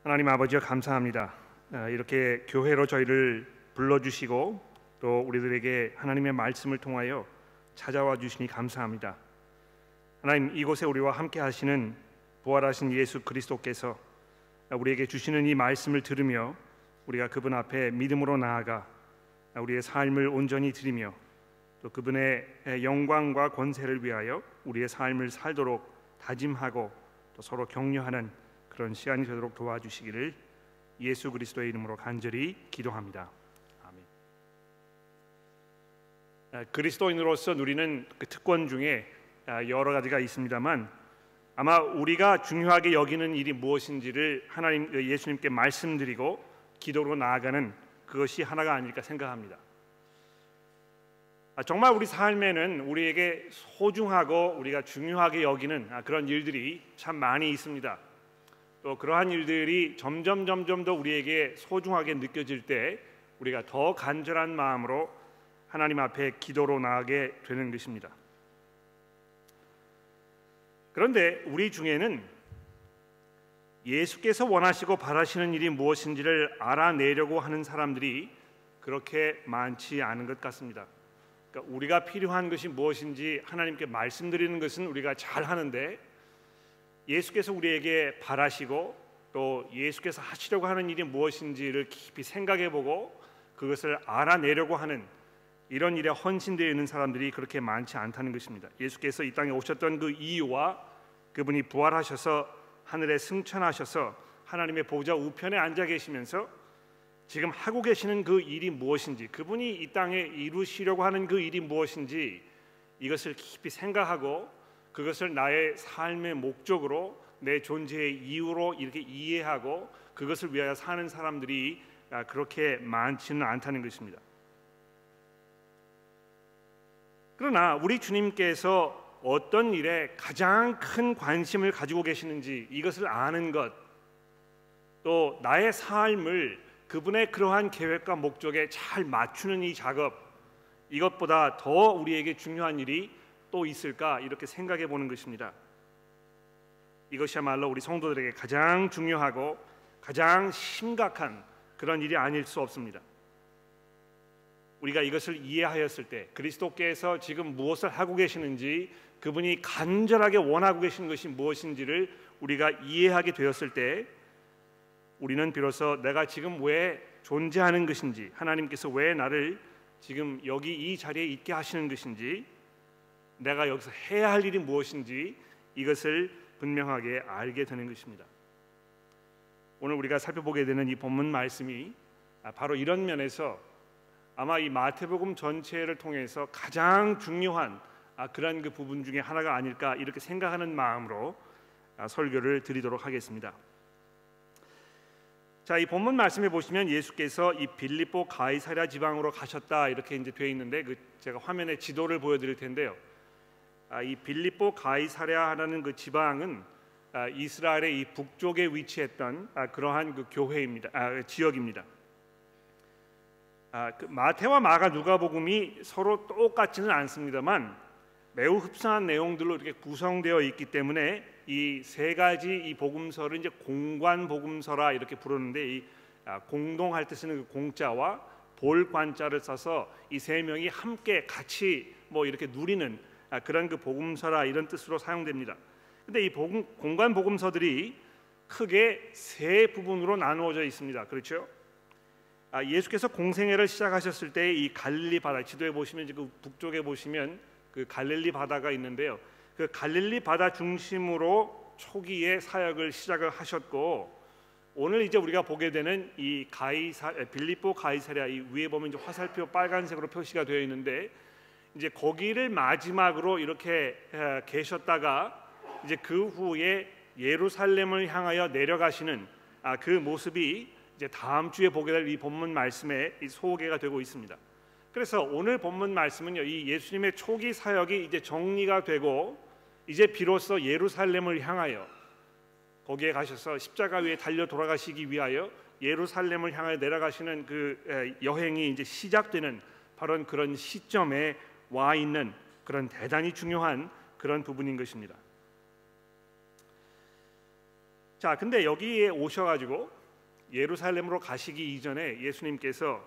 하나님 아버지여 감사합니다. 이렇게 교회로 저희를 불러주시고 또 우리들에게 하나님의 말씀을 통하여 찾아와 주시니 감사합니다. 하나님, 이곳에 우리와 함께 하시는 부활하신 예수 그리스도께서 우리에게 주시는 이 말씀을 들으며 우리가 그분 앞에 믿음으로 나아가 우리의 삶을 온전히 드리며 또 그분의 영광과 권세를 위하여 우리의 삶을 살도록 다짐하고 또 서로 격려하는 그런 시간이 되도록 도와주시기를 예수 그리스도의 이름으로 간절히 기도합니다. 아멘. 그리스도인으로서 누리는 그 특권 중에 여러 가지가 있습니다만 아마 우리가 중요하게 여기는 일이 무엇인지를 예수님께 말씀드리고 기도로 나아가는 그것이 하나가 아닐까 생각합니다. 정말 우리 삶에는 우리에게 소중하고 우리가 중요하게 여기는 그런 일들이 참 많이 있습니다. 또 그러한 일들이 점점 더 우리에게 소중하게 느껴질 때 우리가 더 간절한 마음으로 하나님 앞에 기도로 나아가게 되는 것입니다. 그런데 우리 중에는 예수께서 원하시고 바라시는 일이 무엇인지를 알아내려고 하는 사람들이 그렇게 많지 않은 것 같습니다. 그러니까 우리가 필요한 것이 무엇인지 하나님께 말씀드리는 것은 우리가 잘 하는데 예수께서 우리에게 바라시고 또 예수께서 하시려고 하는 일이 무엇인지를 깊이 생각해보고 그것을 알아내려고 하는 이런 일에 헌신되어 있는 사람들이 그렇게 많지 않다는 것입니다. 예수께서 이 땅에 오셨던 그 이유와 그분이 부활하셔서 하늘에 승천하셔서 하나님의 보좌 우편에 앉아 계시면서 지금 하고 계시는 그 일이 무엇인지, 그분이 이 땅에 이루시려고 하는 그 일이 무엇인지 이것을 깊이 생각하고 그것을 나의 삶의 목적으로 내 존재의 이유로 이렇게 이해하고 그것을 위하여 사는 사람들이 그렇게 많지는 않다는 것입니다. 그러나 우리 주님께서 어떤 일에 가장 큰 관심을 가지고 계시는지 이것을 아는 것, 또 나의 삶을 그분의 그러한 계획과 목적에 잘 맞추는 이 작업, 이것보다 더 우리에게 중요한 일이 또 있을까 이렇게 생각해 보는 것입니다. 이것이야말로 우리 성도들에게 가장 중요하고 가장 심각한 그런 일이 아닐 수 없습니다. 우리가 이것을 이해하였을 때 그리스도께서 지금 무엇을 하고 계시는지 그분이 간절하게 원하고 계신 것이 무엇인지를 우리가 이해하게 되었을 때 우리는 비로소 내가 지금 왜 존재하는 것인지, 하나님께서 왜 나를 지금 여기 이 자리에 있게 하시는 것인지, 내가 여기서 해야 할 일이 무엇인지 이것을 분명하게 알게 되는 것입니다. 오늘 우리가 살펴보게 되는 이 본문 말씀이 바로 이런 면에서 아마 이 마태복음 전체를 통해서 가장 중요한 그런 그 부분 중에 하나가 아닐까 이렇게 생각하는 마음으로 설교를 드리도록 하겠습니다. 자, 이 본문 말씀에 보시면 예수께서 이 빌립보 가이사랴 지방으로 가셨다 이렇게 이제 되어 있는데 제가 화면에 지도를 보여드릴 텐데요. 이 빌립보 가이사랴라는 그 지방은 이스라엘의 이 북쪽에 위치했던 그러한 그 교회입니다. 지역입니다. 그 마태와 마가 누가복음이 서로 똑같지는 않습니다만 매우 흡사한 내용들로 이렇게 구성되어 있기 때문에 이 세 가지 이 복음서를 이제 공관 복음서라 이렇게 부르는데 이 공동할 때 쓰는 그 공자와 볼관자를 써서 이 세 명이 함께 같이 뭐 이렇게 누리는 그런 그 복음서라 이런 뜻으로 사용됩니다. 근데 이 공관 복음서들이 크게 세 부분으로 나누어져 있습니다. 그렇죠? 예수께서 공생애를 시작하셨을 때 이 갈릴리 바다, 지도에 보시면 그 북쪽에 보시면 그 갈릴리 바다가 있는데요. 그 갈릴리 바다 중심으로 초기에 사역을 시작을 하셨고, 오늘 이제 우리가 보게 되는 이 빌립보 가이사랴, 이 위에 보면 이제 화살표 빨간색으로 표시가 되어 있는데 이제 거기를 마지막으로 이렇게 계셨다가 이제 그 후에 예루살렘을 향하여 내려가시는 그 모습이 이제 다음 주에 보게 될 이 본문 말씀에 소개가 되고 있습니다. 그래서 오늘 본문 말씀은요, 이 예수님의 초기 사역이 이제 정리가 되고 이제 비로소 예루살렘을 향하여 거기에 가셔서 십자가 위에 달려 돌아가시기 위하여 예루살렘을 향하여 내려가시는 그 여행이 이제 시작되는 바로 그런 시점에 와 있는 그런 대단히 중요한 그런 부분인 것입니다. 자, 근데 여기에 오셔가지고 예루살렘으로 가시기 이전에 예수님께서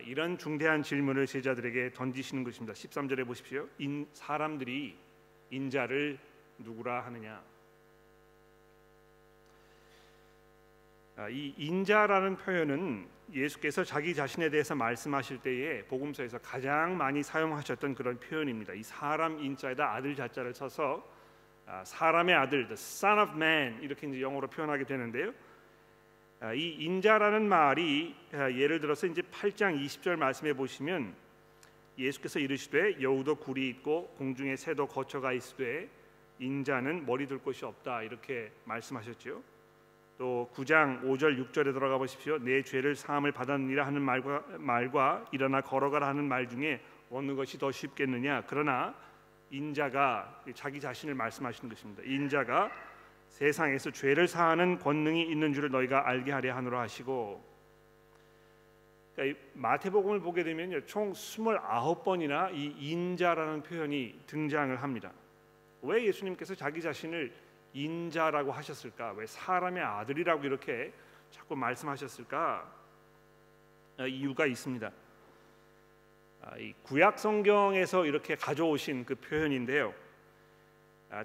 이런 중대한 질문을 제자들에게 던지시는 것입니다. 13절에 보십시오. 사람들이 인자를 누구라 하느냐. 이 인자라는 표현은 예수께서 자기 자신에 대해서 말씀하실 때에 복음서에서 가장 많이 사용하셨던 그런 표현입니다. 이 사람 인자에다 아들 자자를 써서 사람의 아들, the Son of Man 이렇게 이제 영어로 표현하게 되는데요. 이 인자라는 말이 예를 들어서 이제 8장 20절 말씀해 보시면 예수께서 이르시되 여우도 굴이 있고 공중에 새도 거처가 있으되 인자는 머리 둘 곳이 없다 이렇게 말씀하셨죠. 또 9장 5절 6절에 들어가 보십시오. 내 죄를 사함을 받았느니라 하는 말과 일어나 걸어가라 하는 말 중에 어느 것이 더 쉽겠느냐. 그러나 인자가 자기 자신을 말씀하시는 것입니다. 인자가 세상에서 죄를 사하는 권능이 있는 줄을 너희가 알게 하려 하노라 하시고, 그러니까 마태복음을 보게 되면 총 29번이나 이 인자라는 표현이 등장을 합니다. 왜 예수님께서 자기 자신을 인자라고 하셨을까? 왜 사람의 아들이라고 이렇게 자꾸 말씀하셨을까? 이유가 있습니다. 이 구약 성경에서 이렇게 가져오신 그 표현인데요.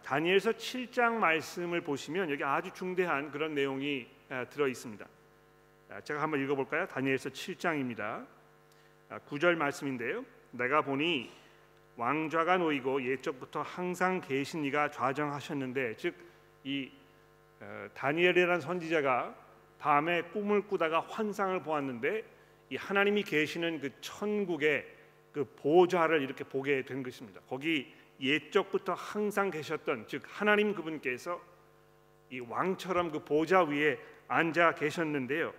다니엘서 7장 말씀을 보시면 여기 아주 중대한 그런 내용이 들어 있습니다. 제가 한번 읽어볼까요? 다니엘서 7장입니다. 9절 말씀인데요. 내가 보니 왕좌가 놓이고 옛적부터 항상 계신 이가 좌정하셨는데, 즉 이 다니엘이라는 선지자가 밤에 꿈을 꾸다가 환상을 보았는데 이 하나님이 계시는 그 천국의 그 보좌를 이렇게 보게 된 것입니다. 거기 옛적부터 항상 계셨던, 즉 하나님 그분께서 이 왕처럼 그 보좌 위에 앉아 계셨는데요.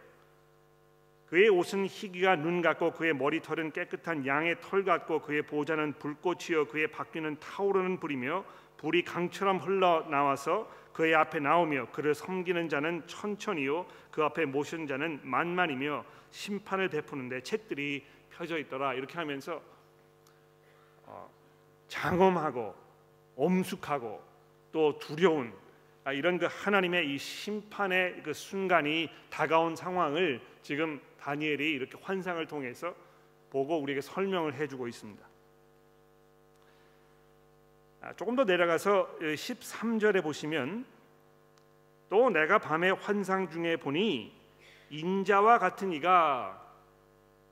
그의 옷은 희귀가 눈 같고 그의 머리털은 깨끗한 양의 털 같고 그의 보좌는 불꽃이요 그의 바퀴는 타오르는 불이며 불이 강처럼 흘러나와서 그의 앞에 나오며 그를 섬기는 자는 천천히요 그 앞에 모시는 자는 만만이며 심판을 베푸는데 책들이 펴져 있더라. 이렇게 하면서 장엄하고 엄숙하고 또 두려운 이런 그 하나님의 이 심판의 그 순간이 다가온 상황을 지금 다니엘이 이렇게 환상을 통해서 보고 우리에게 설명을 해주고 있습니다. 조금 더 내려가서 13절에 보시면 또 내가 밤에 환상 중에 보니 인자와 같은 이가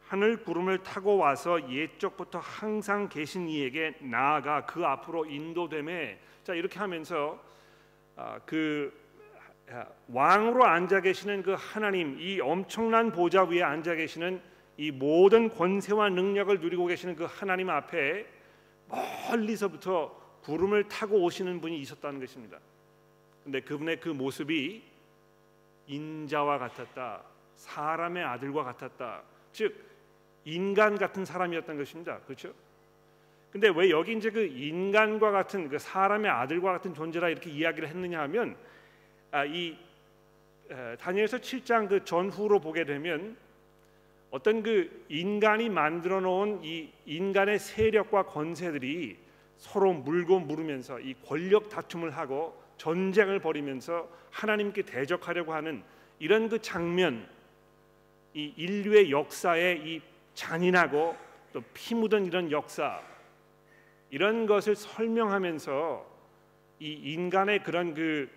하늘 구름을 타고 와서 옛적부터 항상 계신 이에게 나아가 그 앞으로 인도되매, 자 이렇게 하면서 그 왕으로 앉아 계시는 그 하나님, 이 엄청난 보좌 위에 앉아 계시는 이 모든 권세와 능력을 누리고 계시는 그 하나님 앞에 멀리서부터 구름을 타고 오시는 분이 있었다는 것입니다. 근데 그분의 그 모습이 인자와 같았다, 사람의 아들과 같았다, 즉 인간 같은 사람이었던 것입니다. 그렇죠? 근데 왜 여기 이제 그 인간과 같은 그 사람의 아들과 같은 존재라 이렇게 이야기를 했느냐 하면 이 다니엘서 7장 그 전후로 보게 되면 어떤 그 인간이 만들어 놓은 이 인간의 세력과 권세들이 서로 물고 물으면서 이 권력 다툼을 하고 전쟁을 벌이면서 하나님께 대적하려고 하는 이런 그 장면, 이 인류의 역사의 이 잔인하고 또 피 묻은 이런 역사, 이런 것을 설명하면서 이 인간의 그런 그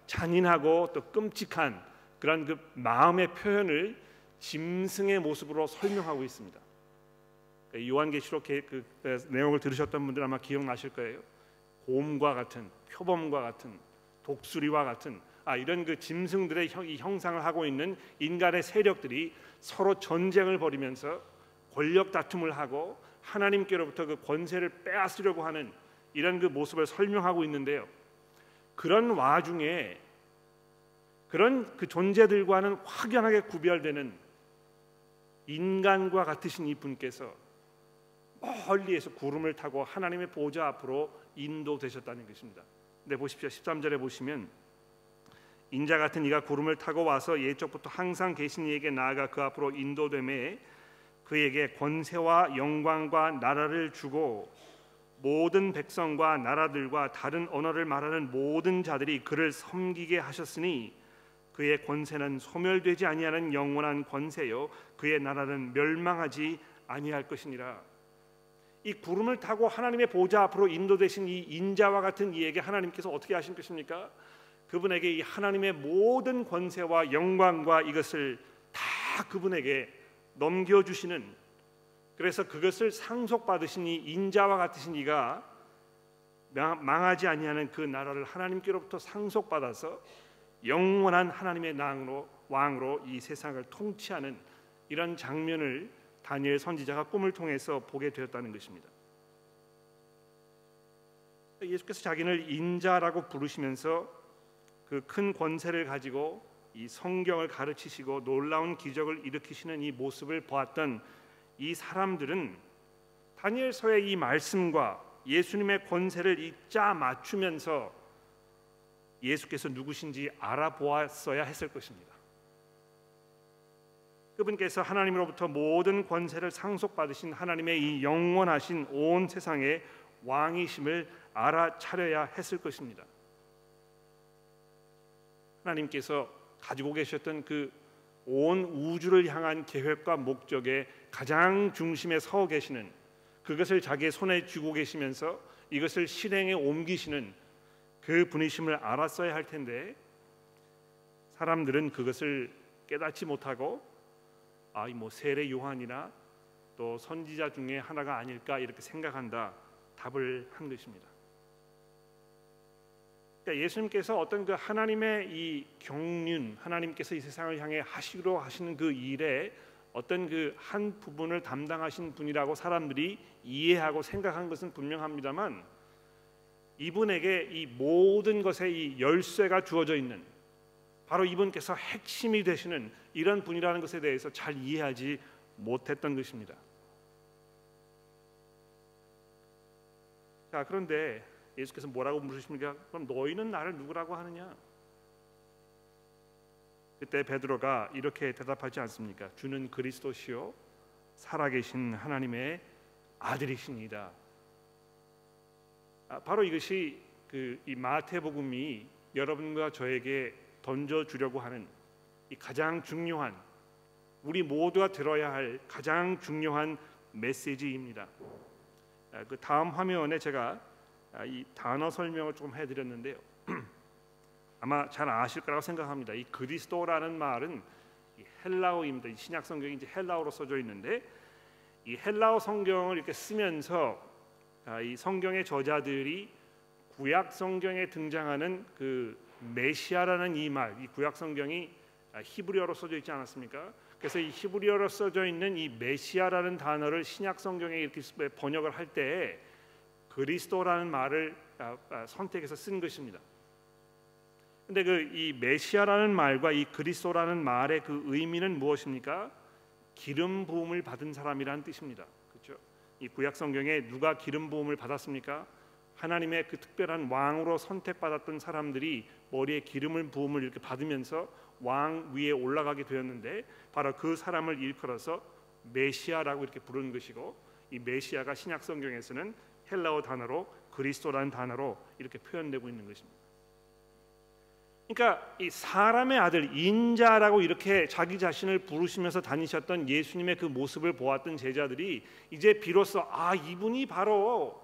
잔인하고 또 끔찍한 그런 그 마음의 표현을 짐승의 모습으로 설명하고 있습니다. 요한계시록 그 내용을 들으셨던 분들 아마 기억나실 거예요. 곰과 같은, 표범과 같은, 독수리와 같은 이런 그 짐승들의 이 형상을 하고 있는 인간의 세력들이 서로 전쟁을 벌이면서 권력 다툼을 하고 하나님께로부터 그 권세를 빼앗으려고 하는 이런 그 모습을 설명하고 있는데요. 그런 와중에 그런 그 존재들과는 확연하게 구별되는 인간과 같으신 이 분께서 멀리에서 구름을 타고 하나님의 보좌 앞으로 인도되셨다는 것입니다. 근데 보십시오. 13절에 보시면 인자 같은 이가 구름을 타고 와서 옛적부터 항상 계신 이에게 나아가 그 앞으로 인도되매 그에게 권세와 영광과 나라를 주고 모든 백성과 나라들과 다른 언어를 말하는 모든 자들이 그를 섬기게 하셨으니 그의 권세는 소멸되지 아니하는 영원한 권세요 그의 나라는 멸망하지 아니할 것이니라. 이 구름을 타고 하나님의 보좌 앞으로 인도되신 이 인자와 같은 이에게 하나님께서 어떻게 하신 것입니까? 그분에게 이 하나님의 모든 권세와 영광과 이것을 다 그분에게 넘겨주시는, 그래서 그것을 상속받으신 이 인자와 같으신 이가 망하지 아니하는 그 나라를 하나님께로부터 상속받아서 영원한 하나님의 왕으로 이 세상을 통치하는 이런 장면을 다니엘 선지자가 꿈을 통해서 보게 되었다는 것입니다. 예수께서 자기를 인자라고 부르시면서 그 큰 권세를 가지고 이 성경을 가르치시고 놀라운 기적을 일으키시는 이 모습을 보았던 이 사람들은 다니엘서의 이 말씀과 예수님의 권세를 짜 맞추면서 예수께서 누구신지 알아보았어야 했을 것입니다. 그분께서 하나님으로부터 모든 권세를 상속받으신 하나님의 이 영원하신 온 세상의 왕이심을 알아차려야 했을 것입니다. 하나님께서 가지고 계셨던 그 온 우주를 향한 계획과 목적의 가장 중심에 서 계시는, 그것을 자기의 손에 쥐고 계시면서 이것을 실행에 옮기시는 그 분이심을 알았어야 할 텐데 사람들은 그것을 깨닫지 못하고 세례 요한이나 또 선지자 중에 하나가 아닐까 이렇게 생각한다 답을 한 것입니다. 그러니까 예수님께서 어떤 그 하나님의 이 경륜, 하나님께서 이 세상을 향해 하시기로 하시는 그 일에 어떤 그 한 부분을 담당하신 분이라고 사람들이 이해하고 생각한 것은 분명합니다만, 이분에게 이 모든 것에 이 열쇠가 주어져 있는, 바로 이분께서 핵심이 되시는 이런 분이라는 것에 대해서 잘 이해하지 못했던 것입니다. 자, 그런데 예수께서 뭐라고 물으십니까? 그럼 너희는 나를 누구라고 하느냐? 그때 베드로가 이렇게 대답하지 않습니까? 주는 그리스도시요 살아계신 하나님의 아들이십니다. 바로 이것이 이 마태복음이 여러분과 저에게 던져주려고 하는 이 가장 중요한, 우리 모두가 들어야 할 가장 중요한 메시지입니다. 그 다음 화면에 제가 이 단어 설명을 좀 해드렸는데요. 아마 잘 아실 거라고 생각합니다. 이 그리스도라는 말은 이 헬라어입니다. 이 신약 성경이 이제 헬라어로 써져 있는데, 이 헬라어 성경을 이렇게 쓰면서 이 성경의 저자들이 구약 성경에 등장하는 그 메시아라는 이 말, 이 구약 성경이 히브리어로 써져 있지 않았습니까? 그래서 이 히브리어로 써져 있는 이 메시아라는 단어를 신약 성경에 이렇게 번역을 할 때 그리스도라는 말을 선택해서 쓴 것입니다. 근데 이 메시아라는 말과 이 그리스도라는 말의 그 의미는 무엇입니까? 기름 부음을 받은 사람이라는 뜻입니다. 그렇죠? 이 구약 성경에 누가 기름 부음을 받았습니까? 하나님의 그 특별한 왕으로 선택받았던 사람들이 머리에 기름을 부음을 이렇게 받으면서 왕 위에 올라가게 되었는데, 바로 그 사람을 일컬어서 메시아라고 이렇게 부르는 것이고, 이 메시아가 신약 성경에서는 헬라어 단어로 그리스도라는 단어로 이렇게 표현되고 있는 것입니다. 그러니까 이 사람의 아들 인자라고 이렇게 자기 자신을 부르시면서 다니셨던 예수님의 그 모습을 보았던 제자들이 이제 비로소 이분이 바로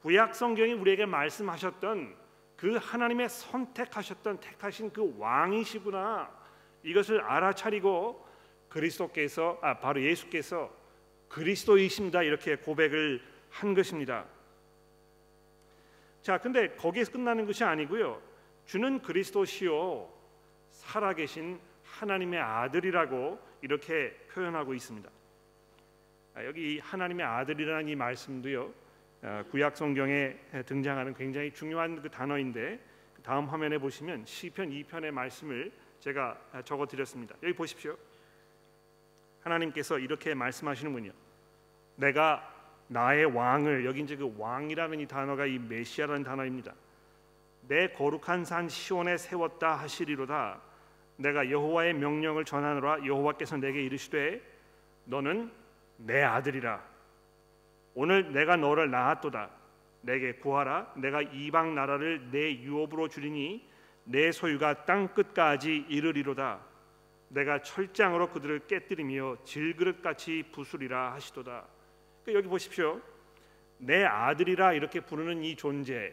구약 성경이 우리에게 말씀하셨던 그 하나님의 택하신 그 왕이시구나, 이것을 알아차리고 그리스도께서 바로 예수께서 그리스도이십니다 이렇게 고백을 한 것입니다. 자, 근데 거기에서 끝나는 것이 아니고요. 주는 그리스도시요 살아계신 하나님의 아들이라고 이렇게 표현하고 있습니다. 여기 하나님의 아들이라는 이 말씀도요, 구약 성경에 등장하는 굉장히 중요한 그 단어인데, 다음 화면에 보시면 시편 2편의 말씀을 제가 적어드렸습니다. 여기 보십시오. 하나님께서 이렇게 말씀하시는군요. 내가 나의 왕을, 여기 이제 그 왕이라는 이 단어가 이 메시아라는 단어입니다. 내 거룩한 산 시온에 세웠다 하시리로다. 내가 여호와의 명령을 전하노라. 여호와께서 내게 이르시되 너는 내 아들이라. 오늘 내가 너를 낳았도다. 내게 구하라. 내가 이방 나라를 내 유업으로 주리니 내 소유가 땅 끝까지 이르리로다. 내가 철장으로 그들을 깨뜨리며 질그릇같이 부수리라 하시도다. 여기 보십시오. 내 아들이라 이렇게 부르는 이 존재,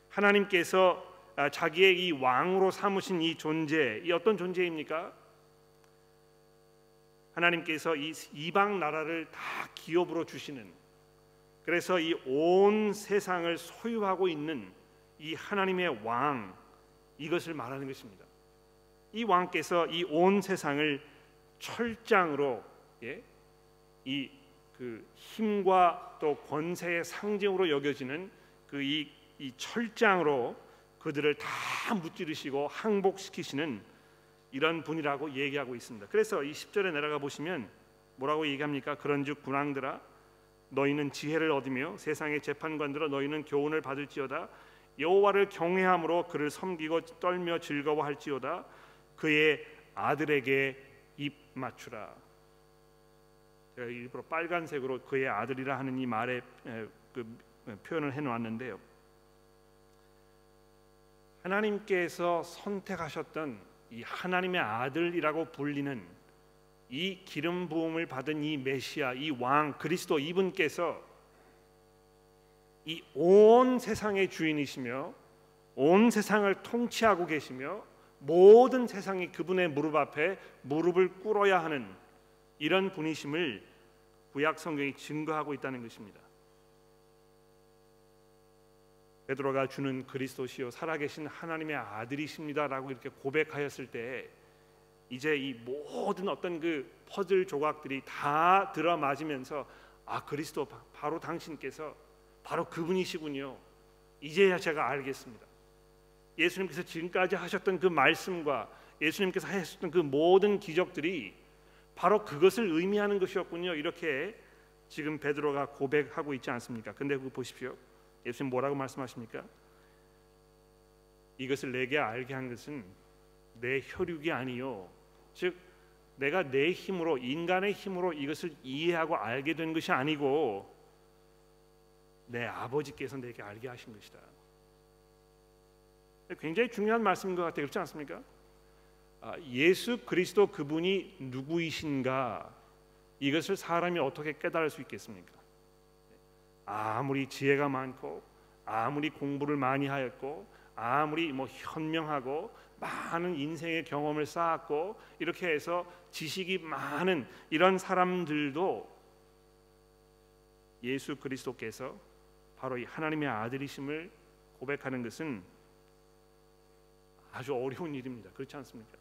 하나님께서 자기의 이 왕으로 삼으신 이 존재, 이 어떤 존재입니까? 하나님께서 이 이방 나라를 다 기업으로 주시는, 그래서 이 온 세상을 소유하고 있는 이 하나님의 왕, 이것을 말하는 것입니다. 이 왕께서 이 온 세상을 철장으로, 이 그 힘과 또 권세의 상징으로 여겨지는 이 철장으로 그들을 다 무찌르시고 항복시키시는 이런 분이라고 얘기하고 있습니다. 그래서 이 10절에 내려가 보시면 뭐라고 얘기합니까? 그런즉 군왕들아, 너희는 지혜를 얻으며 세상의 재판관들아, 너희는 교훈을 받을지어다. 여호와를 경외함으로 그를 섬기고 떨며 즐거워할지어다. 그의 아들에게 입 맞추라. 제가 일부러 빨간색으로 그의 아들이라 하는 이 말에 그 표현을 해놓았는데요. 하나님께서 선택하셨던 이 하나님의 아들이라고 불리는 이 기름 부음을 받은 이 메시아, 이 왕 그리스도, 이분께서 이 온 세상의 주인이시며 온 세상을 통치하고 계시며 모든 세상이 그분의 무릎 앞에 무릎을 꿇어야 하는 이런 분이심을 구약 성경이 증거하고 있다는 것입니다. 베드로가 주는 그리스도시요 살아계신 하나님의 아들이십니다라고 이렇게 고백하였을 때, 이제 이 모든 어떤 그 퍼즐 조각들이 다 들어맞으면서 그리스도 바로 당신께서 바로 그분이시군요. 이제야 제가 알겠습니다. 예수님께서 지금까지 하셨던 그 말씀과 예수님께서 하셨던 그 모든 기적들이 바로 그것을 의미하는 것이었군요. 이렇게 지금 베드로가 고백하고 있지 않습니까? 근데 그거 보십시오. 예수님 뭐라고 말씀하십니까? 이것을 내게 알게 한 것은 내 혈육이 아니요, 즉 내가 내 힘으로, 인간의 힘으로 이것을 이해하고 알게 된 것이 아니고 내 아버지께서 내게 알게 하신 것이다. 굉장히 중요한 말씀인 것 같아요. 그렇지 않습니까? 예수 그리스도 그분이 누구이신가, 이것을 사람이 어떻게 깨달을 수 있겠습니까? 아무리 지혜가 많고 아무리 공부를 많이 하였고 아무리 현명하고 많은 인생의 경험을 쌓았고 이렇게 해서 지식이 많은 이런 사람들도 예수 그리스도께서 바로 이 하나님의 아들이심을 고백하는 것은 아주 어려운 일입니다. 그렇지 않습니까?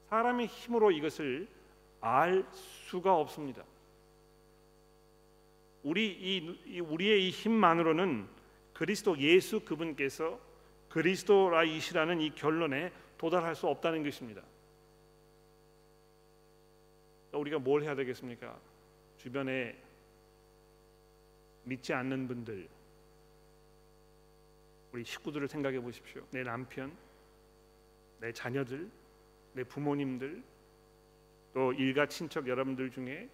사람의 힘으로 이것을 알 수가 없습니다. 우리의 이 힘만으로는 그리스도 예수 그분께서 그리스도라이시라는 이 결론에 도달할 수 없다는 것입니다. 우리가 뭘 해야 되겠습니까? 주변에 믿지 않는 분들, 우리 식구들을 생각해 보십시오. 내 남편, 내 자녀들, 내 부모님들, 또 일가 친척 여러분들 중에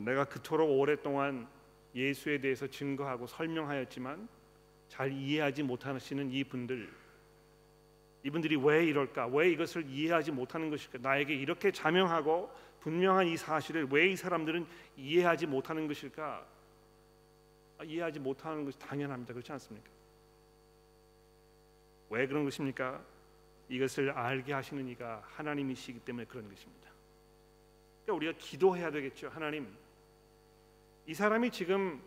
내가 그토록 오랫동안 예수에 대해서 증거하고 설명하였지만 잘 이해하지 못하시는 이분들이 왜 이럴까? 왜 이것을 이해하지 못하는 것일까? 나에게 이렇게 자명하고 분명한 이 사실을 왜 이 사람들은 이해하지 못하는 것일까? 이해하지 못하는 것이 당연합니다. 그렇지 않습니까? 왜 그런 것입니까? 이것을 알게 하시는 이가 하나님이시기 때문에 그런 것입니다. 그러니까 우리가 기도해야 되겠죠. 하나님, 이 사람이 지금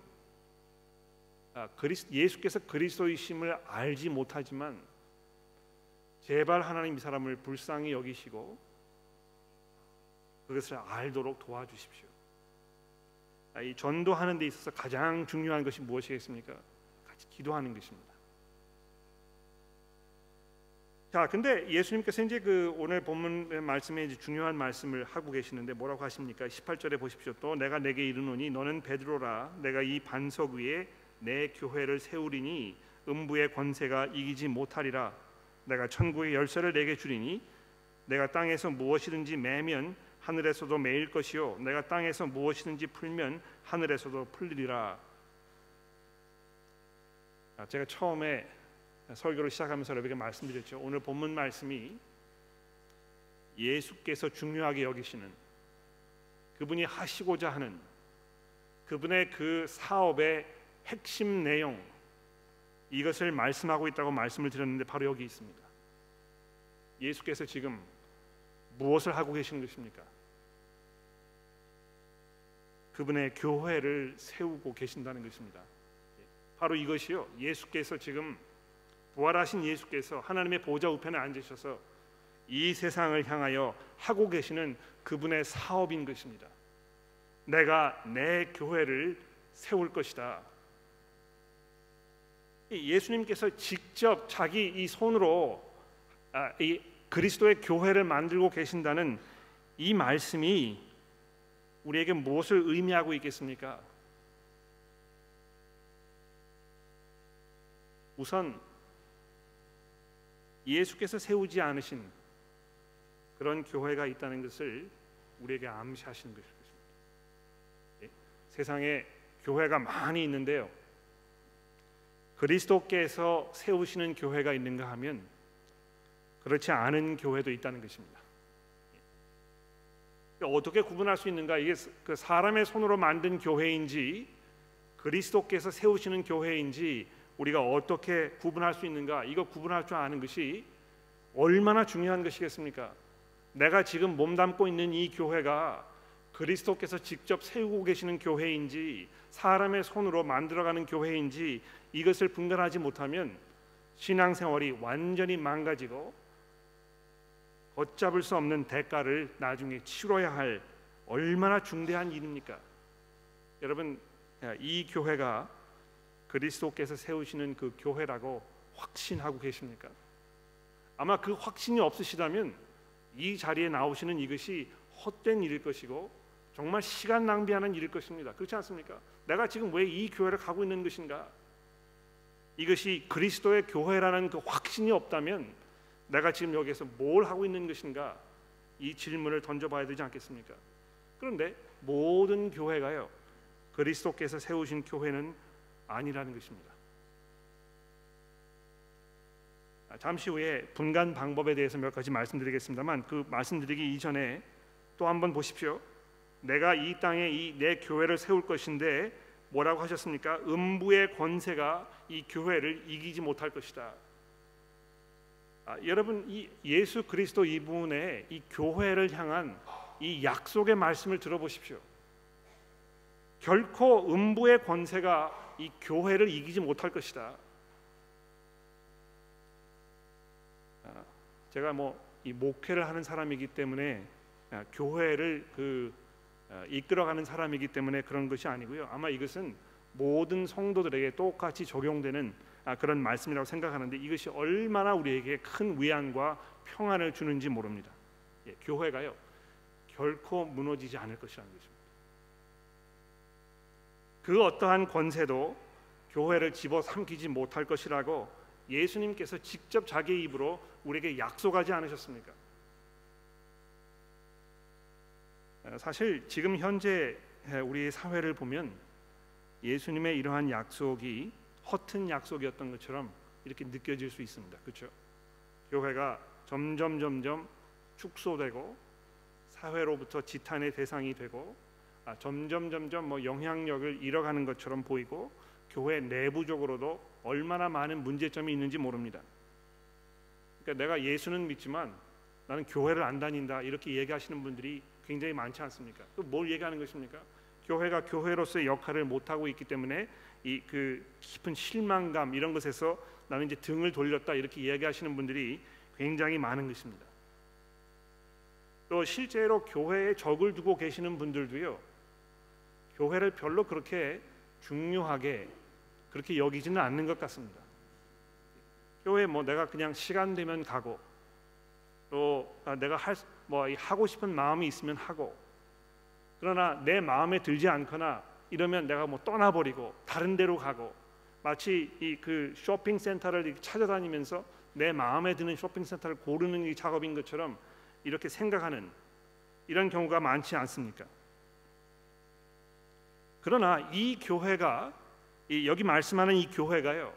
예수께서 그리스도이심을 알지 못하지만 제발 하나님 이 사람을 불쌍히 여기시고 그것을 알도록 도와주십시오. 이 전도하는 데 있어서 가장 중요한 것이 무엇이겠습니까? 같이 기도하는 것입니다. 자, 근데 예수님께서 이제 그 오늘 본문 말씀에 이제 중요한 말씀을 하고 계시는데 뭐라고 하십니까? 18절에 보십시오. 또 내가 내게 이르노니 너는 베드로라. 내가 이 반석 위에 내 교회를 세우리니 음부의 권세가 이기지 못하리라. 내가 천국의 열쇠를 내게 주리니 내가 땅에서 무엇이든지 매면 하늘에서도 매일 것이요 내가 땅에서 무엇이든지 풀면 하늘에서도 풀리리라. 제가 처음에 설교를 시작하면서 여러분에게 말씀드렸죠. 오늘 본문 말씀이 예수께서 중요하게 여기시는, 그분이 하시고자 하는 그분의 그 사업의 핵심 내용, 이것을 말씀하고 있다고 말씀을 드렸는데 바로 여기 있습니다. 예수께서 지금 무엇을 하고 계시는 것입니까? 그분의 교회를 세우고 계신다는 것입니다. 바로 이것이요, 예수께서 지금 부활하신 예수께서 하나님의 보좌 우편에 앉으셔서 이 세상을 향하여 하고 계시는 그분의 사업인 것입니다. 내가 내 교회를 세울 것이다. 예수님께서 직접 자기 이 손으로 이 그리스도의 교회를 만들고 계신다는 이 말씀이 우리에게 무엇을 의미하고 있겠습니까? 우선 예수께서 세우지 않으신 그런 교회가 있다는 것을 우리에게 암시하시는 것입니다. 세상에 교회가 많이 있는데요, 그리스도께서 세우시는 교회가 있는가 하면 그렇지 않은 교회도 있다는 것입니다. 어떻게 구분할 수 있는가? 이게 그 사람의 손으로 만든 교회인지 그리스도께서 세우시는 교회인지 우리가 어떻게 구분할 수 있는가? 이거 구분할 줄 아는 것이 얼마나 중요한 것이겠습니까? 내가 지금 몸담고 있는 이 교회가 그리스도께서 직접 세우고 계시는 교회인지 사람의 손으로 만들어가는 교회인지 이것을 분별하지 못하면 신앙생활이 완전히 망가지고 걷잡을 수 없는 대가를 나중에 치러야 할 얼마나 중대한 일입니까? 여러분, 이 교회가 그리스도께서 세우시는 그 교회라고 확신하고 계십니까? 아마 그 확신이 없으시다면 이 자리에 나오시는 이것이 헛된 일일 것이고 정말 시간 낭비하는 일일 것입니다. 그렇지 않습니까? 내가 지금 왜 이 교회를 가고 있는 것인가? 이것이 그리스도의 교회라는 그 확신이 없다면 내가 지금 여기에서 뭘 하고 있는 것인가? 이 질문을 던져봐야 되지 않겠습니까? 그런데 모든 교회가요, 그리스도께서 세우신 교회는 아니라는 것입니다. 잠시 후에 분간 방법에 대해서 몇 가지 말씀드리겠습니다만 그 말씀드리기 이전에 또 한번 보십시오. 내가 이 땅에 이 내 교회를 세울 것인데 뭐라고 하셨습니까? 음부의 권세가 이 교회를 이기지 못할 것이다. 여러분, 이 예수 그리스도 이분의 이 교회를 향한 이 약속의 말씀을 들어보십시오. 결코 음부의 권세가 이 교회를 이기지 못할 것이다. 제가 이 목회를 하는 사람이기 때문에 교회를 이끌어가는 사람이기 때문에 그런 것이 아니고요. 아마 이것은 모든 성도들에게 똑같이 적용되는 그런 말씀이라고 생각하는데 이것이 얼마나 우리에게 큰 위안과 평안을 주는지 모릅니다. 교회가요, 결코 무너지지 않을 것이라는 것입니다. 그 어떠한 권세도 교회를 집어삼키지 못할 것이라고 예수님께서 직접 자기의 입으로 우리에게 약속하지 않으셨습니까? 사실 지금 현재 우리 사회를 보면 예수님의 이러한 약속이 허튼 약속이었던 것처럼 이렇게 느껴질 수 있습니다. 그렇죠? 교회가 점점 축소되고 사회로부터 지탄의 대상이 되고 점점 영향력을 잃어가는 것처럼 보이고 교회 내부적으로도 얼마나 많은 문제점이 있는지 모릅니다. 그러니까 내가 예수는 믿지만 나는 교회를 안 다닌다 이렇게 얘기하시는 분들이 굉장히 많지 않습니까? 뭘 얘기하는 것입니까? 교회가 교회로서의 역할을 못 하고 있기 때문에 이 그 깊은 실망감 이런 것에서 나는 이제 등을 돌렸다 이렇게 얘기하시는 분들이 굉장히 많은 것입니다. 또 실제로 교회에 적을 두고 계시는 분들도요, 교회를 별로 그렇게 중요하게 그렇게 여기지는 않는 것 같습니다. 교회 내가 그냥 시간 되면 가고 또 내가 하고 싶은 마음이 있으면 하고, 그러나 내 마음에 들지 않거나 이러면 내가 떠나버리고 다른 데로 가고, 마치 이 그 쇼핑센터를 찾아다니면서 내 마음에 드는 쇼핑센터를 고르는 이 작업인 것처럼 이렇게 생각하는 이런 경우가 많지 않습니까? 그러나 이 교회가 여기 말씀하는 이 교회가요,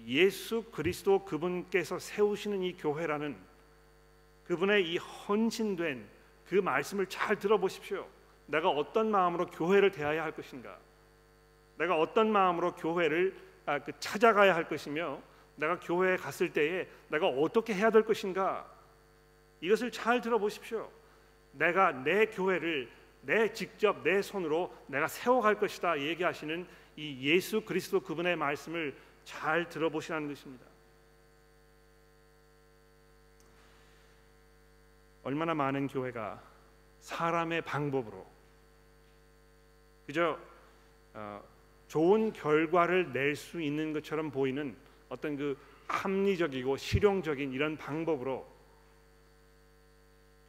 예수 그리스도 그분께서 세우시는 이 교회라는 그분의 이 헌신된 그 말씀을 잘 들어보십시오. 내가 어떤 마음으로 교회를 대해야 할 것인가, 내가 어떤 마음으로 교회를 찾아가야 할 것이며, 내가 교회에 갔을 때에 내가 어떻게 해야 될 것인가, 이것을 잘 들어보십시오. 내가 내 교회를 직접 내 손으로 내가 세워갈 것이다 얘기하시는 이 예수 그리스도 그분의 말씀을 잘 들어보시라는 것입니다. 얼마나 많은 교회가 사람의 방법으로 그저 좋은 결과를 낼 수 있는 것처럼 보이는 어떤 그 합리적이고 실용적인 이런 방법으로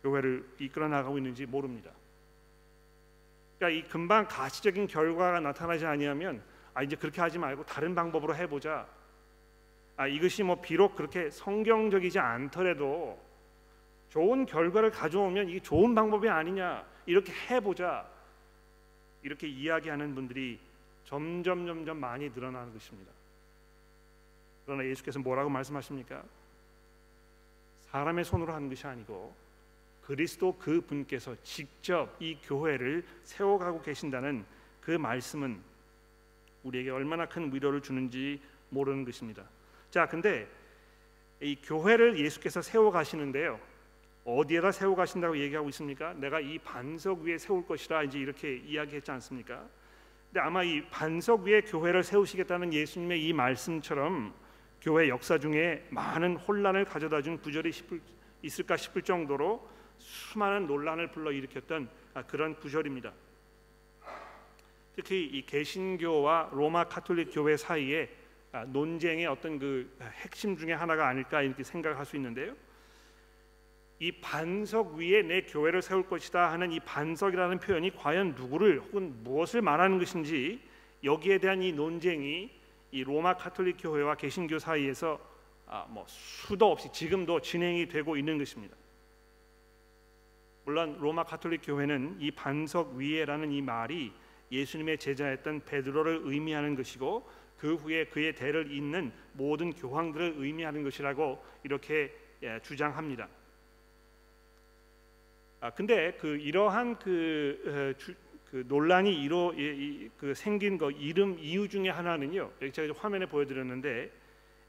교회를 이끌어 나가고 있는지 모릅니다. 그러니까 이 금방 가시적인 결과가 나타나지 아니하면 이제 그렇게 하지 말고 다른 방법으로 해보자. 이것이 뭐 비록 그렇게 성경적이지 않더라도 좋은 결과를 가져오면 이게 좋은 방법이 아니냐, 이렇게 해보자, 이렇게 이야기하는 분들이 점점 많이 늘어나는 것입니다. 그러나 예수께서 뭐라고 말씀하십니까? 사람의 손으로 하는 것이 아니고 그리스도 그 분께서 직접 이 교회를 세워가고 계신다는 그 말씀은 우리에게 얼마나 큰 위로를 주는지 모르는 것입니다. 자, 근데 이 교회를 예수께서 세워가시는데요, 어디에다 세워가신다고 얘기하고 있습니까? 내가 이 반석 위에 세울 것이라 이제 이렇게 이야기했지 않습니까? 근데 아마 이 반석 위에 교회를 세우시겠다는 예수님의 이 말씀처럼 교회 역사 중에 많은 혼란을 가져다준 구절이 있을까 싶을 정도로 수많은 논란을 불러일으켰던 그런 구절입니다. 특히 이 개신교와 로마 가톨릭 교회 사이에 논쟁의 어떤 그 핵심 중에 하나가 아닐까 이렇게 생각할 수 있는데요. 이 반석 위에 내 교회를 세울 것이다 하는 이 반석이라는 표현이 과연 누구를 혹은 무엇을 말하는 것인지, 여기에 대한 이 논쟁이 이 로마 가톨릭 교회와 개신교 사이에서 수도 없이 지금도 진행이 되고 있는 것입니다. 물론 로마 가톨릭 교회는 이 반석 위에라는 이 말이 예수님의 제자였던 베드로를 의미하는 것이고, 그 후에 그의 대를 잇는 모든 교황들을 의미하는 것이라고 이렇게 주장합니다. 근데 이러한 논란이 생긴 이름 이유 중에 하나는요, 제가 화면에 보여드렸는데,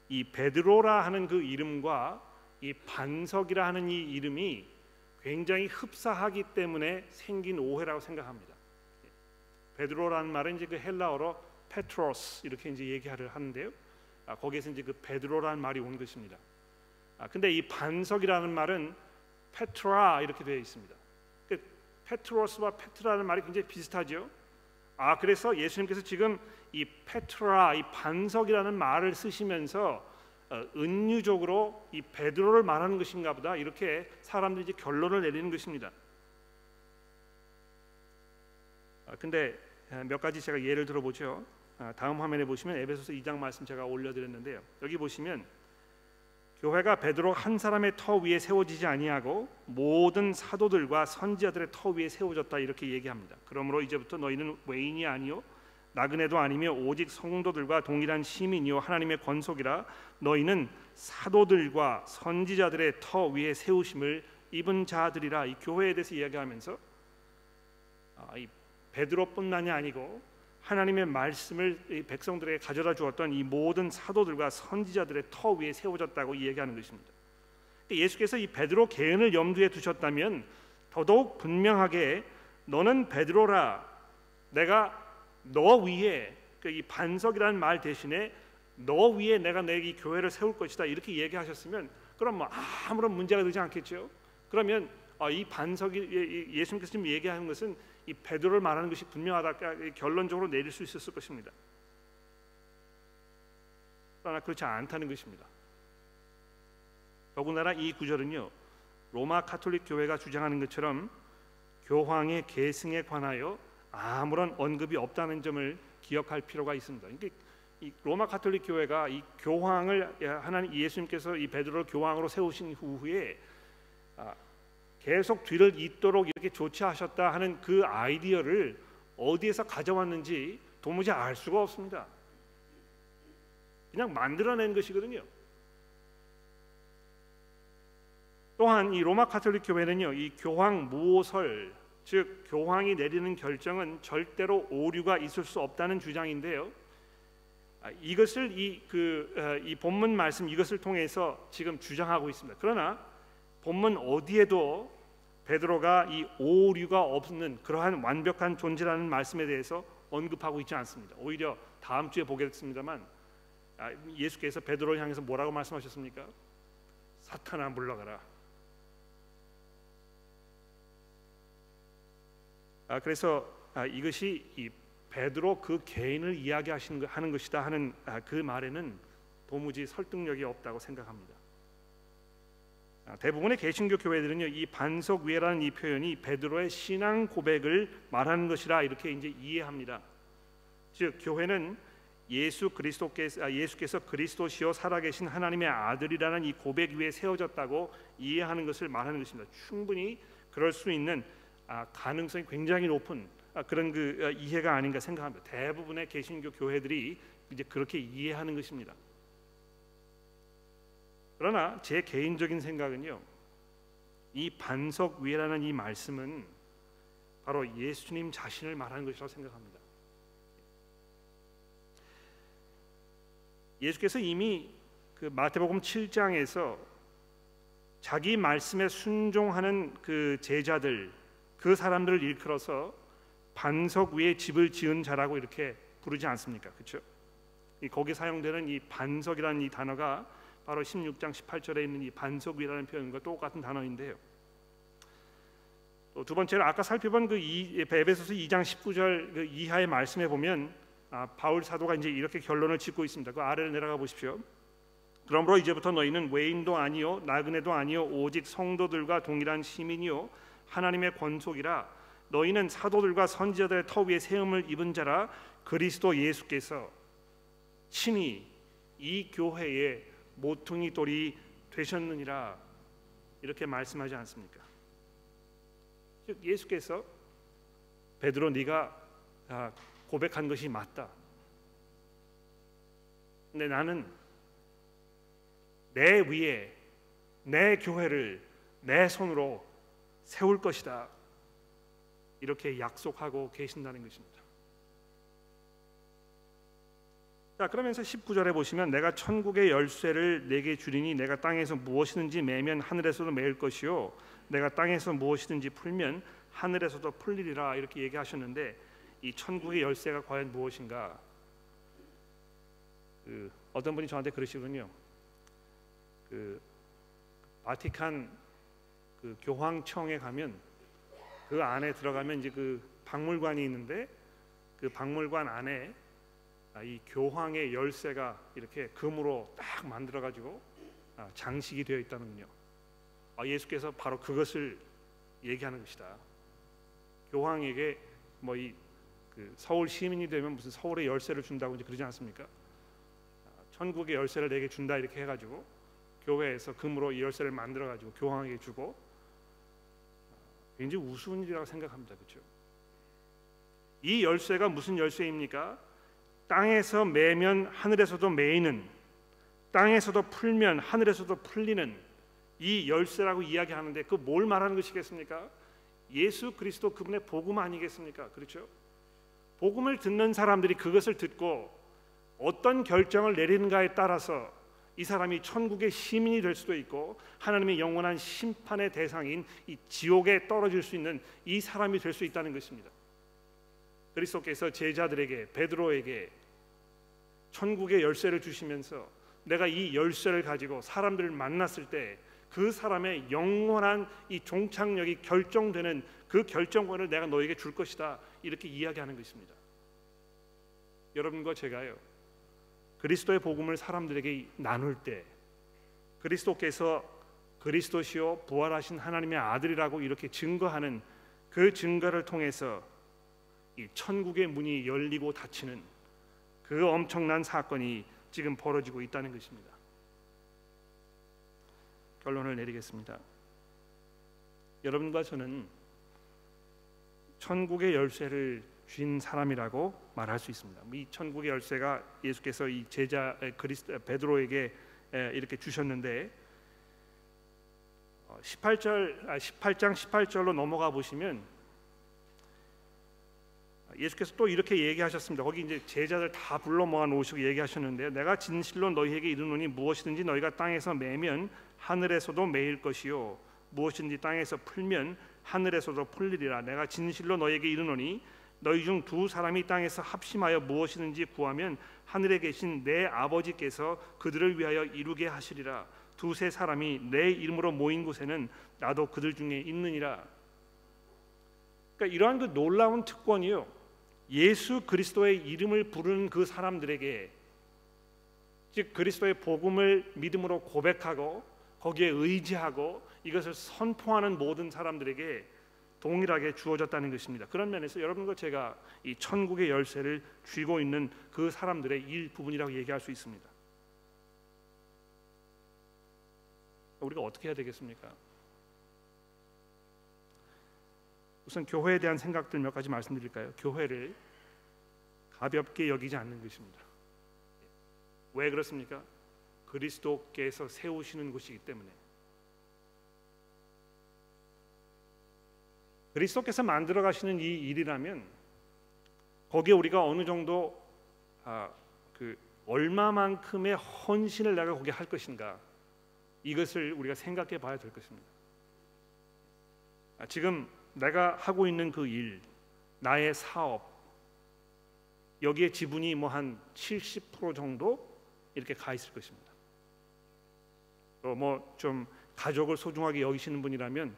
이 베드로라 하는 그 이름과 이 반석이라 하는 이 이름이 굉장히 흡사하기 때문에 생긴 오해라고 생각합니다. 베드로라는 말은 이제 그 헬라어로 페트로스 이렇게 이제 얘기를 하는데요, 거기에서 이제 그 베드로라는 말이 온 것입니다. 근데 이 반석이라는 말은 페트라 이렇게 되어 있습니다. 페트로스와 페트라는 말이 굉장히 비슷하죠. 그래서 예수님께서 지금 이 페트라, 이 반석이라는 말을 쓰시면서 은유적으로 이 베드로를 말하는 것인가 보다, 이렇게 사람들이 이제 결론을 내리는 것입니다. 근데 몇 가지 제가 예를 들어보죠. 다음 화면에 보시면 에베소서 2장 말씀 제가 올려드렸는데요, 여기 보시면 교회가 베드로 한 사람의 터 위에 세워지지 아니하고 모든 사도들과 선지자들의 터 위에 세워졌다 이렇게 얘기합니다. 그러므로 이제부터 너희는 외인이 아니요 나그네도 아니며 오직 성도들과 동일한 시민이요 하나님의 권속이라. 너희는 사도들과 선지자들의 터 위에 세우심을 입은 자들이라. 이 교회에 대해서 이야기하면서 이 베드로뿐만이 아니고 하나님의 말씀을 이 백성들에게 가져다 주었던 이 모든 사도들과 선지자들의 터 위에 세워졌다고 이야기하는 것입니다. 예수께서 이 베드로 개인을 염두에 두셨다면 더더욱 분명하게 너는 베드로라, 내가 너 위에, 이 반석이라는 말 대신에 너 위에 내가 내 이 교회를 세울 것이다 이렇게 얘기하셨으면 그럼 아무런 문제가 되지 않겠죠. 그러면 이 반석이 예수님께서 지금 얘기하는 것은 이 베드로를 말하는 것이 분명하다 결론적으로 내릴 수 있었을 것입니다. 그러나 그렇지 않다는 것입니다. 더군다나 이 구절은요, 로마 가톨릭 교회가 주장하는 것처럼 교황의 계승에 관하여 아무런 언급이 없다는 점을 기억할 필요가 있습니다. 그러니까 이 로마 가톨릭 교회가 이 교황을 하나님 예수님께서 이 베드로를 교황으로 세우신 후에 계속 뒤를 잇도록 이렇게 조치하셨다 하는 그 아이디어를 어디에서 가져왔는지 도무지 알 수가 없습니다. 그냥 만들어낸 것이거든요. 또한 이 로마 가톨릭 교회는요, 이 교황 무오설, 즉 교황이 내리는 결정은 절대로 오류가 있을 수 없다는 주장인데요. 이것을 이 본문 말씀 이것을 통해서 지금 주장하고 있습니다. 그러나 본문 어디에도 베드로가 이 오류가 없는 그러한 완벽한 존재라는 말씀에 대해서 언급하고 있지 않습니다. 오히려 다음 주에 보겠습니다만 예수께서 베드로를 향해서 뭐라고 말씀하셨습니까? 사탄아 물러가라. 그래서 이것이 이 베드로 그 개인을 이야기하는 것이다 하는 그 말에는 도무지 설득력이 없다고 생각합니다. 대부분의 개신교 교회들은요, 이 반석 위에라는 이 표현이 베드로의 신앙 고백을 말하는 것이라 이렇게 이제 이해합니다. 즉 교회는 예수께서 그리스도시요 살아계신 하나님의 아들이라는 이 고백 위에 세워졌다고 이해하는 것을 말하는 것입니다. 충분히 그럴 수 있는 가능성이 굉장히 높은 그런 그 이해가 아닌가 생각합니다. 대부분의 개신교 교회들이 이제 그렇게 이해하는 것입니다. 그러나 제 개인적인 생각은요, 이 반석 위라는 이 말씀은 바로 예수님 자신을 말하는 것이라고 생각합니다. 예수께서 이미 그 마태복음 7장에서 자기 말씀에 순종하는 그 제자들, 그 사람들을 일컬어서 반석 위에 집을 지은 자라고 이렇게 부르지 않습니까? 그렇죠? 거기 사용되는 이 반석이라는 이 단어가 바로 16장 18절에 있는 이 반석 위라는 표현과 똑같은 단어인데요. 또 두 번째로 아까 살펴본 그 에베소서 2장 19절 그 이하의 말씀에 보면 바울 사도가 이제 이렇게 결론을 짓고 있습니다. 그 아래를 내려가 보십시오. 그러므로 이제부터 너희는 외인도 아니요 나그네도 아니요 오직 성도들과 동일한 시민이요 하나님의 권속이라. 너희는 사도들과 선지자들의 터 위에 세움을 입은 자라. 그리스도 예수께서 친히 이 교회의 모퉁이 돌이 되셨느니라. 이렇게 말씀하지 않습니까? 즉 예수께서 베드로 네가 고백한 것이 맞다. 근데 나는 내 위에 내 교회를 내 손으로 세울 것이다. 이렇게 약속하고 계신다는 것입니다. 자, 그러면서 19절에 보시면 내가 천국의 열쇠를 내게 주리니 내가 땅에서 무엇이든지 매면 하늘에서도 매일 것이요 내가 땅에서 무엇이든지 풀면 하늘에서도 풀리리라. 이렇게 얘기하셨는데 이 천국의 열쇠가 과연 무엇인가? 어떤 분이 저한테 그러시군요. 바티칸 교황청에 가면 그 안에 들어가면 이제 그 박물관이 있는데 그 박물관 안에 이 교황의 열쇠가 이렇게 금으로 딱 만들어 가지고 장식이 되어 있다는군요. 예수께서 바로 그것을 얘기하는 것이다. 교황에게 뭐 그 서울 시민이 되면 무슨 서울의 열쇠를 준다고 이제 그러지 않습니까? 천국의 열쇠를 내게 준다 이렇게 해가지고 교회에서 금으로 이 열쇠를 만들어 가지고 교황에게 주고 굉장히 우스운 일이라고 생각합니다. 그렇죠? 이 열쇠가 무슨 열쇠입니까? 땅에서 매면 하늘에서도 매이는, 땅에서도 풀면 하늘에서도 풀리는 이 열쇠라고 이야기하는데 그 뭘 말하는 것이겠습니까? 예수 그리스도 그분의 복음 아니겠습니까? 그렇죠? 복음을 듣는 사람들이 그것을 듣고 어떤 결정을 내리는가에 따라서 이 사람이 천국의 시민이 될 수도 있고 하나님의 영원한 심판의 대상인 이 지옥에 떨어질 수 있는 이 사람이 될 수 있다는 것입니다. 그리스도께서 제자들에게 베드로에게 천국의 열쇠를 주시면서 내가 이 열쇠를 가지고 사람들을 만났을 때 그 사람의 영원한 이 종착역이 결정되는 그 결정권을 내가 너에게 줄 것이다. 이렇게 이야기하는 것입니다. 여러분과 제가요, 그리스도의 복음을 사람들에게 나눌 때 그리스도께서 그리스도시요 부활하신 하나님의 아들이라고 이렇게 증거하는 그 증거를 통해서 이 천국의 문이 열리고 닫히는 그 엄청난 사건이 지금 벌어지고 있다는 것입니다. 결론을 내리겠습니다. 여러분과 저는 천국의 열쇠를 쥔 사람이라고 말할 수 있습니다. 이 천국의 열쇠가 예수께서 이 제자 베드로에게 이렇게 주셨는데 18장 18절로 넘어가 보시면 예수께서 또 이렇게 얘기하셨습니다. 거기 이제 제자들 다 불러 모아 놓으시고 얘기하셨는데요. 내가 진실로 너희에게 이르노니 무엇이든지 너희가 땅에서 매면 하늘에서도 매일 것이요 무엇이든지 땅에서 풀면 하늘에서도 풀리리라. 내가 진실로 너희에게 이르노니 너희 중 두 사람이 땅에서 합심하여 무엇이든지 구하면 하늘에 계신 내 아버지께서 그들을 위하여 이루게 하시리라. 두세 사람이 내 이름으로 모인 곳에는 나도 그들 중에 있느니라. 그러니까 이러한 그 놀라운 특권이요, 예수 그리스도의 이름을 부르는 그 사람들에게, 즉 그리스도의 복음을 믿음으로 고백하고 거기에 의지하고 이것을 선포하는 모든 사람들에게 동일하게 주어졌다는 것입니다. 그런 면에서 여러분과 제가 이 천국의 열쇠를 쥐고 있는 그 사람들의 일부분이라고 얘기할 수 있습니다. 우리가 어떻게 해야 되겠습니까? 우선 교회에 대한 생각들 몇 가지 말씀드릴까요? 교회를 가볍게 여기지 않는 것입니다. 왜 그렇습니까? 그리스도께서 세우시는 곳이기 때문에. 그리스도께서 만들어 가시는 이 일이라면 거기에 우리가 어느 정도 얼마만큼의 헌신을 내가 거기에 할 것인가, 이것을 우리가 생각해 봐야 될 것입니다. 지금 내가 하고 있는 그 일, 나의 사업, 여기에 지분이 뭐 한 70% 정도 이렇게 가 있을 것입니다. 또 뭐 좀 가족을 소중하게 여기시는 분이라면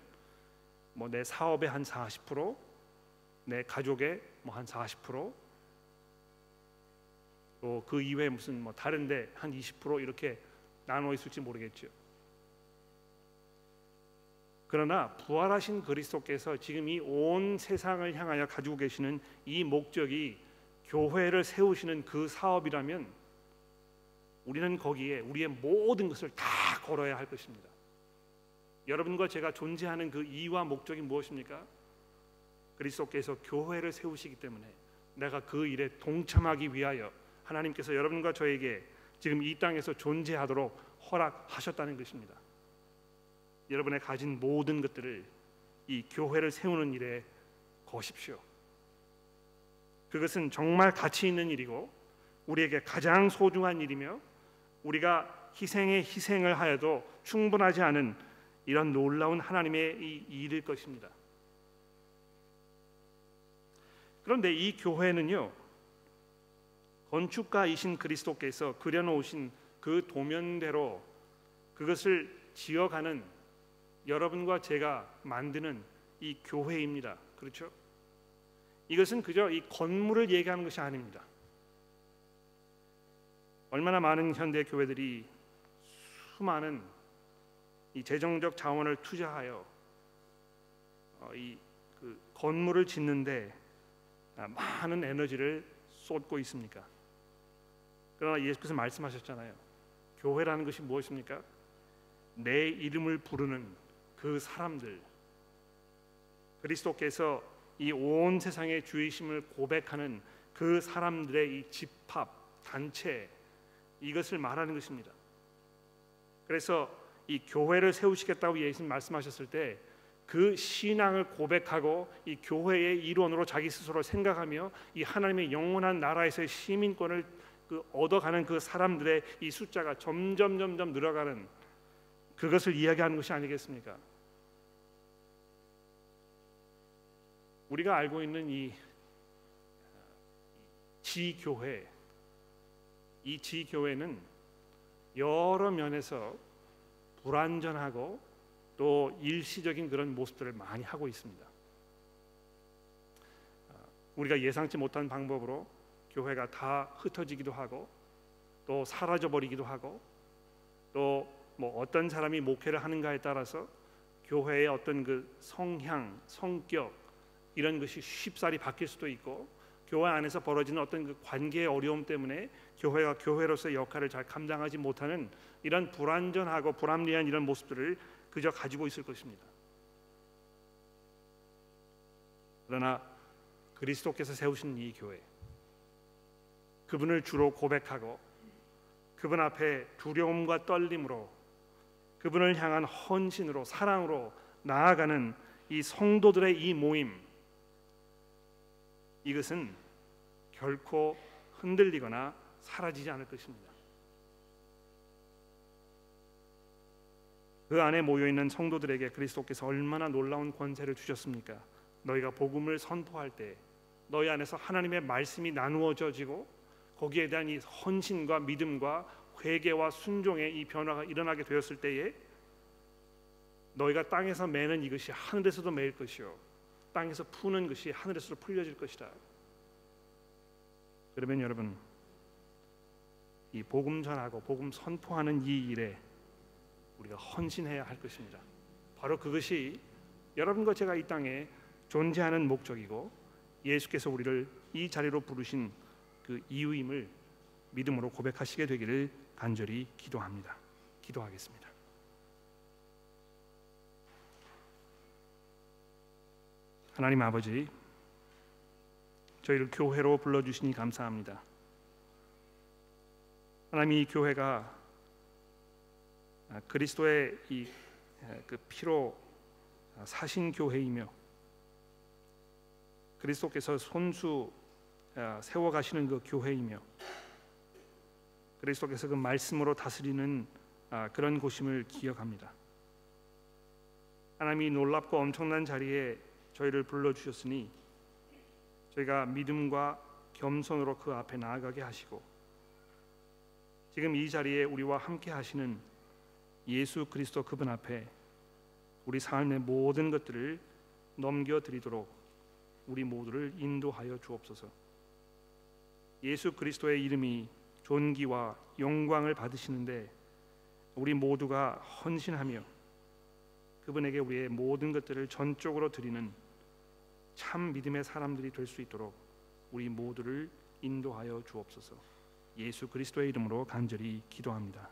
뭐 내 사업의 한 40%, 내 가족의 뭐 한 40%, 또 그 이외에 무슨 뭐 다른데 한 20% 이렇게 나눠 있을지 모르겠죠. 그러나 부활하신 그리스도께서 지금 이 온 세상을 향하여 가지고 계시는 이 목적이 교회를 세우시는 그 사업이라면 우리는 거기에 우리의 모든 것을 다 걸어야 할 것입니다. 여러분과 제가 존재하는 그 이유와 목적이 무엇입니까? 그리스도께서 교회를 세우시기 때문에 내가 그 일에 동참하기 위하여 하나님께서 여러분과 저에게 지금 이 땅에서 존재하도록 허락하셨다는 것입니다. 여러분의 가진 모든 것들을 이 교회를 세우는 일에 거십시오. 그것은 정말 가치 있는 일이고 우리에게 가장 소중한 일이며 우리가 희생에 희생을 하여도 충분하지 않은 이런 놀라운 하나님의 이 일일 것입니다. 그런데 이 교회는요, 건축가이신 그리스도께서 그려놓으신 그 도면대로 그것을 지어가는 여러분과 제가 만드는 이 교회입니다. 그렇죠? 이것은 그저 이 건물을 얘기하는 것이 아닙니다. 얼마나 많은 현대 교회들이 수많은 이 재정적 자원을 투자하여 이 그 건물을 짓는데 많은 에너지를 쏟고 있습니까? 그러나 예수께서 말씀하셨잖아요. 교회라는 것이 무엇입니까? 내 이름을 부르는 그 사람들, 그리스도께서 이 온 세상의 주이심을 고백하는 그 사람들의 이 집합, 단체, 이것을 말하는 것입니다. 그래서 이 교회를 세우시겠다고 예수님 말씀하셨을 때 그 신앙을 고백하고 이 교회의 일원으로 자기 스스로 생각하며 이 하나님의 영원한 나라에서의 시민권을 얻어가는 그 사람들의 이 숫자가 점점 늘어가는, 그것을 이야기하는 것이 아니겠습니까? 우리가 알고 있는 이 지교회, 이 지교회는 여러 면에서 불완전하고 또 일시적인 그런 모습들을 많이 하고 있습니다. 우리가 예상치 못한 방법으로 교회가 다 흩어지기도 하고 또 사라져버리기도 하고 또 뭐 어떤 사람이 목회를 하는가에 따라서 교회의 어떤 그 성향, 성격 이런 것이 쉽사리 바뀔 수도 있고 교회 안에서 벌어지는 어떤 그 관계의 어려움 때문에 교회가 교회로서의 역할을 잘 감당하지 못하는 이런 불완전하고 불합리한 이런 모습들을 그저 가지고 있을 것입니다. 그러나 그리스도께서 세우신 이 교회, 그분을 주로 고백하고 그분 앞에 두려움과 떨림으로 그분을 향한 헌신으로 사랑으로 나아가는 이 성도들의 이 모임, 이것은 결코 흔들리거나 사라지지 않을 것입니다. 그 안에 모여있는 성도들에게 그리스도께서 얼마나 놀라운 권세를 주셨습니까? 너희가 복음을 선포할 때 너희 안에서 하나님의 말씀이 나누어져지고 거기에 대한 이 헌신과 믿음과 회개와 순종의 이 변화가 일어나게 되었을 때에 너희가 땅에서 매는 이것이 하늘에서도 매일 것이요 땅에서 푸는 것이 하늘에서도 풀려질 것이다. 그러면 여러분, 이 복음 전하고 복음 선포하는 이 일에 우리가 헌신해야 할 것입니다. 바로 그것이 여러분과 제가 이 땅에 존재하는 목적이고 예수께서 우리를 이 자리로 부르신 그 이유임을 믿음으로 고백하시게 되기를 간절히 기도합니다. 기도하겠습니다. 하나님 아버지, 저희를 교회로 불러주시니 감사합니다. 하나님, 이 교회가 그리스도의 그 피로 사신 교회이며 그리스도께서 손수 세워가시는 그 교회이며 그리스도께서 그 말씀으로 다스리는 그런 곳임을 기억합니다. 하나님이 놀랍고 엄청난 자리에 저희를 불러주셨으니 저희가 믿음과 겸손으로 그 앞에 나아가게 하시고 지금 이 자리에 우리와 함께 하시는 예수 그리스도 그분 앞에 우리 삶의 모든 것들을 넘겨드리도록 우리 모두를 인도하여 주옵소서. 예수 그리스도의 이름이 존귀와 영광을 받으시는데 우리 모두가 헌신하며 그분에게 우리의 모든 것들을 전적으로 드리는 참 믿음의 사람들이 될 수 있도록 우리 모두를 인도하여 주옵소서. 예수 그리스도의 이름으로 간절히 기도합니다.